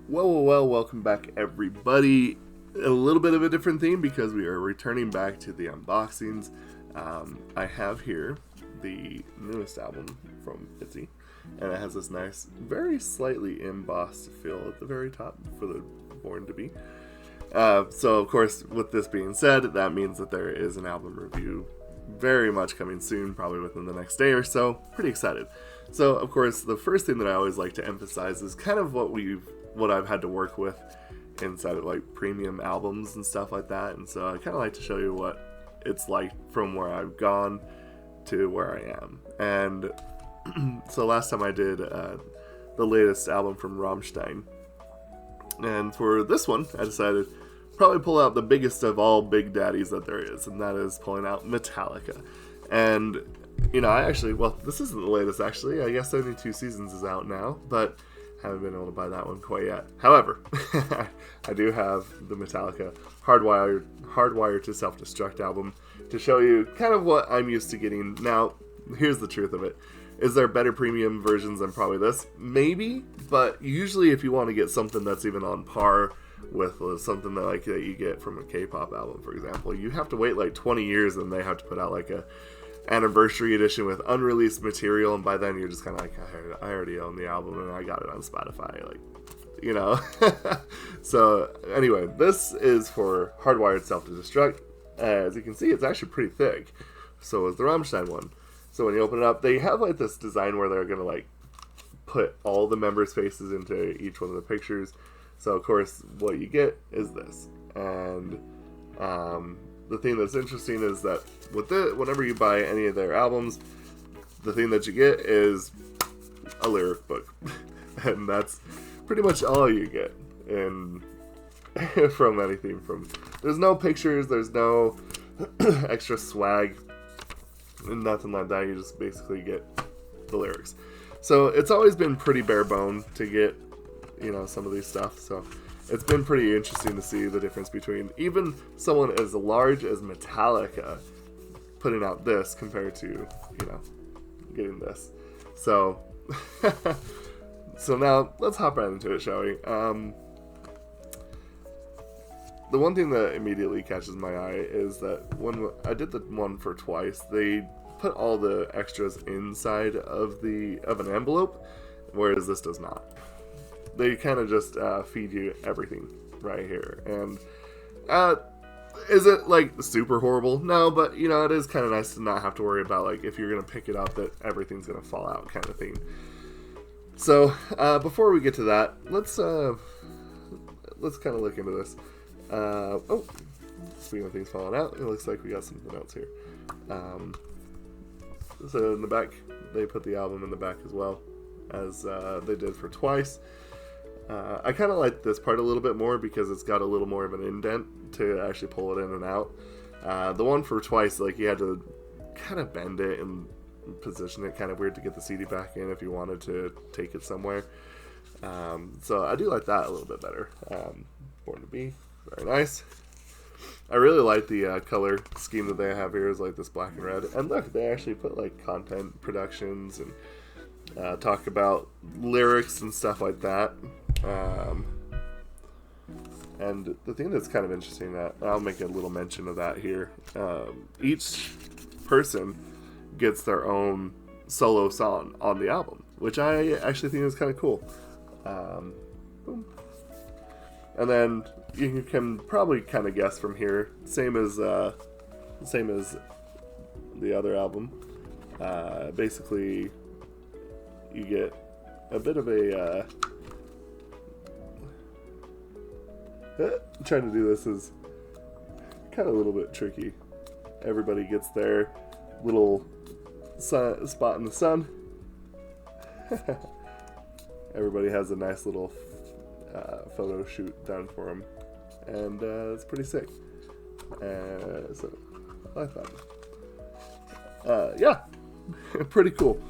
Well, welcome back everybody. A little bit of a different theme because we are returning back to the unboxings. I have here the newest album from Itzy, and it has this nice, very slightly embossed feel at the very top for the Born to Be. So of course, with this being said, that means that there is an album review very much coming soon, probably within the next day or so. Pretty excited. So of course, the first thing that I always like to emphasize is kind of what I've had to work with inside of like premium albums and stuff like that. And so I kind of like to show you what it's like from where I've gone to where I am. And so last time I did the latest album from Rammstein, and for this one I decided probably pull out the biggest of all big daddies that there is, and that is pulling out Metallica. And this isn't the latest actually. I guess 72 Seasons is out now, but haven't been able to buy that one quite yet. However, I do have the Metallica Hardwired to Self-Destruct album to show you kind of what I'm used to getting. Now, here's the truth of it. Is there better premium versions than probably this? Maybe, but usually if you want to get something that's even on par with something that you get from a K-pop album, for example, you have to wait like 20 years and they have to put out like a anniversary edition with unreleased material, and by then you're just kind of like, I already own the album and I got it on Spotify, So anyway, this is for Hardwired Self-Destruct. As you can see, it's actually pretty thick. So is the Rammstein one. So when you open it up, they have like this design where they're gonna like put all the members' faces into each one of the pictures. So of course, what you get is this, and the thing that's interesting is that with it, whenever you buy any of their albums, the thing that you get is a lyric book, and that's pretty much all you get in from anything. There's no pictures, there's no extra swag, and nothing like that. You just basically get the lyrics. So it's always been pretty bare bone to get some of these stuff. So it's been pretty interesting to see the difference between even someone as large as Metallica putting out this compared to, getting this. So, so now let's hop right into it, shall we? The one thing that immediately catches my eye is that when I did the one for Twice, they put all the extras inside of an envelope, whereas this does not. They kind of just feed you everything right here. And is it like super horrible? No, but it is kind of nice to not have to worry about like if you're gonna pick it up that everything's gonna fall out kind of thing. So before we get to that, let's kind of look into this. Speaking of things falling out, it looks like we got something else here. So in the back, they put the album in the back as well, as they did for Twice. I kind of like this part a little bit more because it's got a little more of an indent to actually pull it in and out. The one for Twice, like you had to kind of bend it and position it kind of weird to get the CD back in if you wanted to take it somewhere. So I do like that a little bit better. Born to Be, very nice. I really like the color scheme that they have here is like this black and red. And look, they actually put like content productions and talk about lyrics and stuff like that. And the thing that's kind of interesting, that I'll make a little mention of that here, each person gets their own solo song on the album, which I actually think is kind of cool. Boom. And then you can probably kind of guess from here, same as the other album. Basically, you get a bit of a trying to do this is kind of a little bit tricky. Everybody gets their little spot in the sun. Everybody has a nice little photo shoot done for them, and it's pretty sick. So I thought, yeah, pretty cool.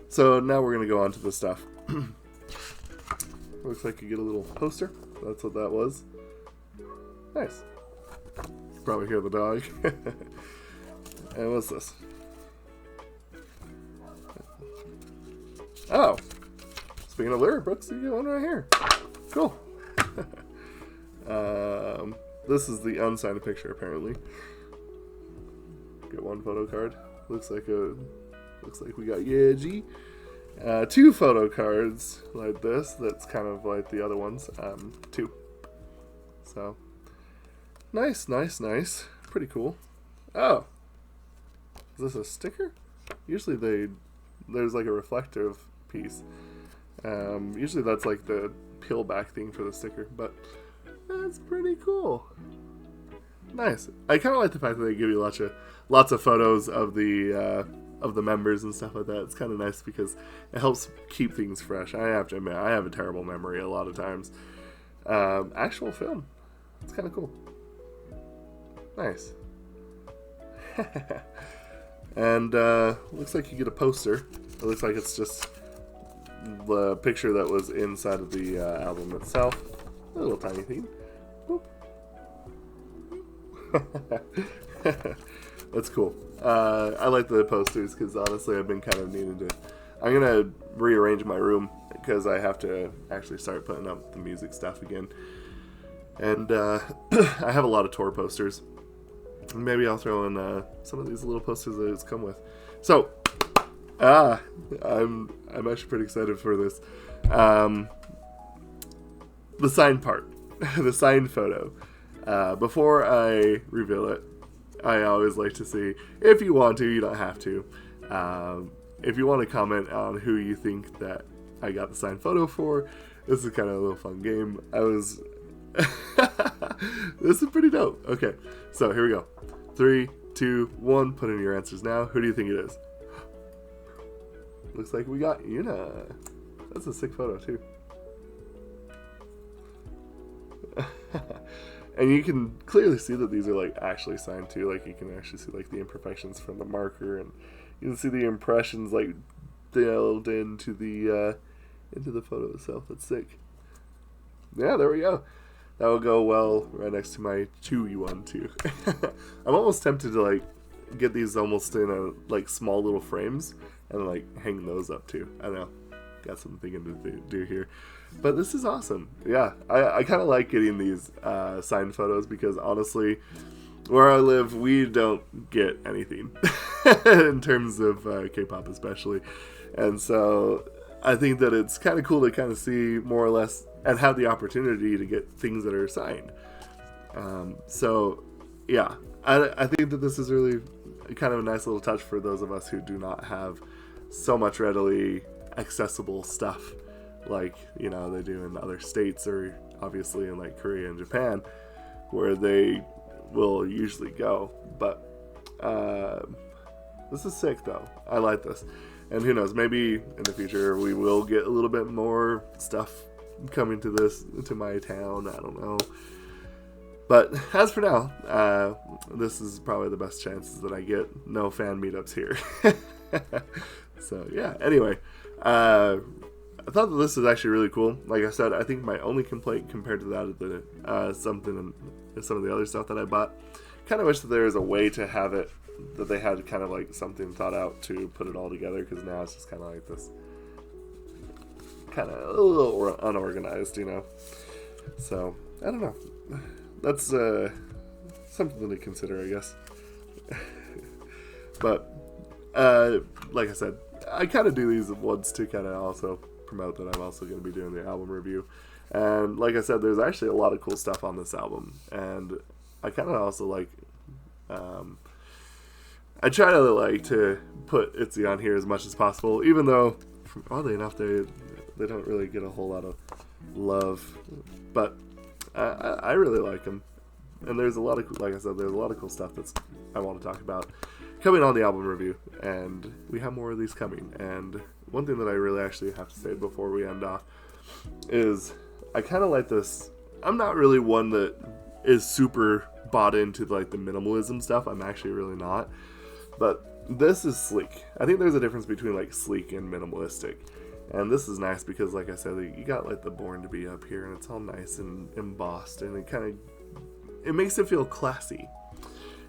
So now we're gonna go on to the stuff. Looks like you get a little poster. That's what that was. Nice. Probably hear the dog. And what's this? Oh, speaking of lyric books, you get one right here. Cool. This is the unsigned picture, apparently. Get one photo card. Looks like we got Itzy. Two photo cards like this. That's kind of like the other ones. Two. So nice. Pretty cool. Oh, is this a sticker? Usually there's like a reflective piece. Usually that's like the peel back thing for the sticker, but that's pretty cool. Nice. I kind of like the fact that they give you lots of photos of the members and stuff like that. It's kind of nice because it helps keep things fresh. I have to admit, I have a terrible memory a lot of times. Actual film. It's kind of cool. Nice. And looks like you get a poster. It looks like it's just the picture that was inside of the album itself. A little tiny thing. That's cool. I like the posters because honestly I've been kind of needing to. I'm gonna rearrange my room because I have to actually start putting up the music stuff again. And I have a lot of tour posters. Maybe I'll throw in some of these little posters that it's come with. So, I'm actually pretty excited for this. The signed part, the signed photo. Before I reveal it, I always like to see, if you want to, you don't have to. If you want to comment on who you think that I got the signed photo for, this is kind of a little fun game. This is pretty dope. Okay, so here we go. 3, 2, 1. Put in your answers now. Who do you think it is? Looks like we got Una. That's a sick photo too. And you can clearly see that these are like actually signed too. Like you can actually see like the imperfections from the marker, and you can see the impressions like delved into the photo itself. That's sick. Yeah, there we go. That will go well right next to my 2U1 too. I'm almost tempted to like get these almost in a like small little frames and like hang those up too. I don't know. Got some thinking to do here. But this is awesome. Yeah, I kind of like getting these signed photos because honestly, where I live, we don't get anything in terms of K-pop especially. And so I think that it's kind of cool to kind of see more or less and have the opportunity to get things that are signed. So yeah, I think that this is really kind of a nice little touch for those of us who do not have so much readily accessible stuff like, you know, they do in other states or obviously in like Korea and Japan where they will usually go. But this is sick though. I like this. And who knows, maybe in the future we will get a little bit more stuff coming to my town. I don't know. But as for now, this is probably the best chances that I get. No fan meetups here. So yeah, anyway, I thought that this was actually really cool. Like I said, I think my only complaint compared to that is some of the other stuff that I bought. Kind of wish that there was a way to have it, that they had kind of like something thought out to put it all together, because now it's just kind of like this, kind of a little unorganized, you know. So I don't know. That's something to consider, I guess. But like I said, I kind of do these ones to kind of also promote that I'm also going to be doing the album review. And like I said, there's actually a lot of cool stuff on this album, and I kind of also like I try to like to put Itzy on here as much as possible, even though oddly enough they don't really get a whole lot of love, but I really like them. And there's a lot of, like I said, there's a lot of cool stuff that's I want to talk about coming on the album review, and we have more of these coming. And one thing that I really actually have to say before we end off is I kind of like this. I'm not really one that is super bought into like the minimalism stuff. I'm actually really not. But this is sleek. I think there's a difference between like sleek and minimalistic. And this is nice because, like I said, you got like the Born to Be up here, and it's all nice and embossed, and it makes it feel classy.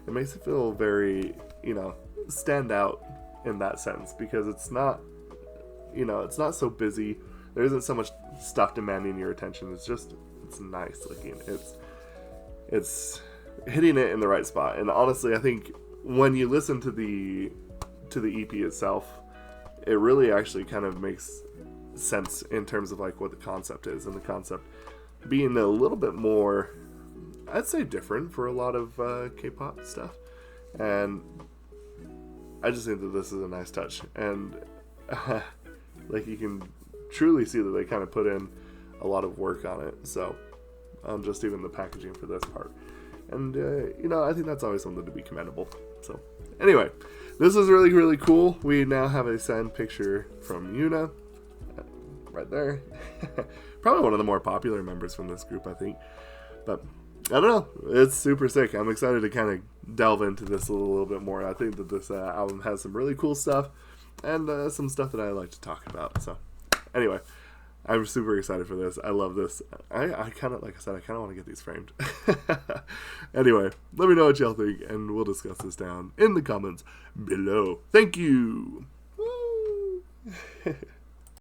It makes it feel very, you know, stand out in that sense, because it's not, you know, it's not so busy. There isn't so much stuff demanding your attention. It's nice looking. it's hitting it in the right spot. And honestly, I think when you listen to the EP itself, it really actually kind of makes sense in terms of like what the concept is, and the concept being a little bit more, I'd say, different for a lot of K-pop stuff. And I just think that this is a nice touch, and like you can truly see that they kind of put in a lot of work on it. So just even the packaging for this part, and I think that's always something to be commendable. So anyway, this is really, really cool. We now have a signed picture from Yuna right there. Probably one of the more popular members from this group, I think. But I don't know, it's super sick. I'm excited to kind of delve into this a little bit more. I think that this album has some really cool stuff, and some stuff that I like to talk about. So anyway, I'm super excited for this. I love this. I kind of, like I said, I kind of want to get these framed. Anyway, let me know what y'all think, and we'll discuss this down in the comments below. Thank you. Woo!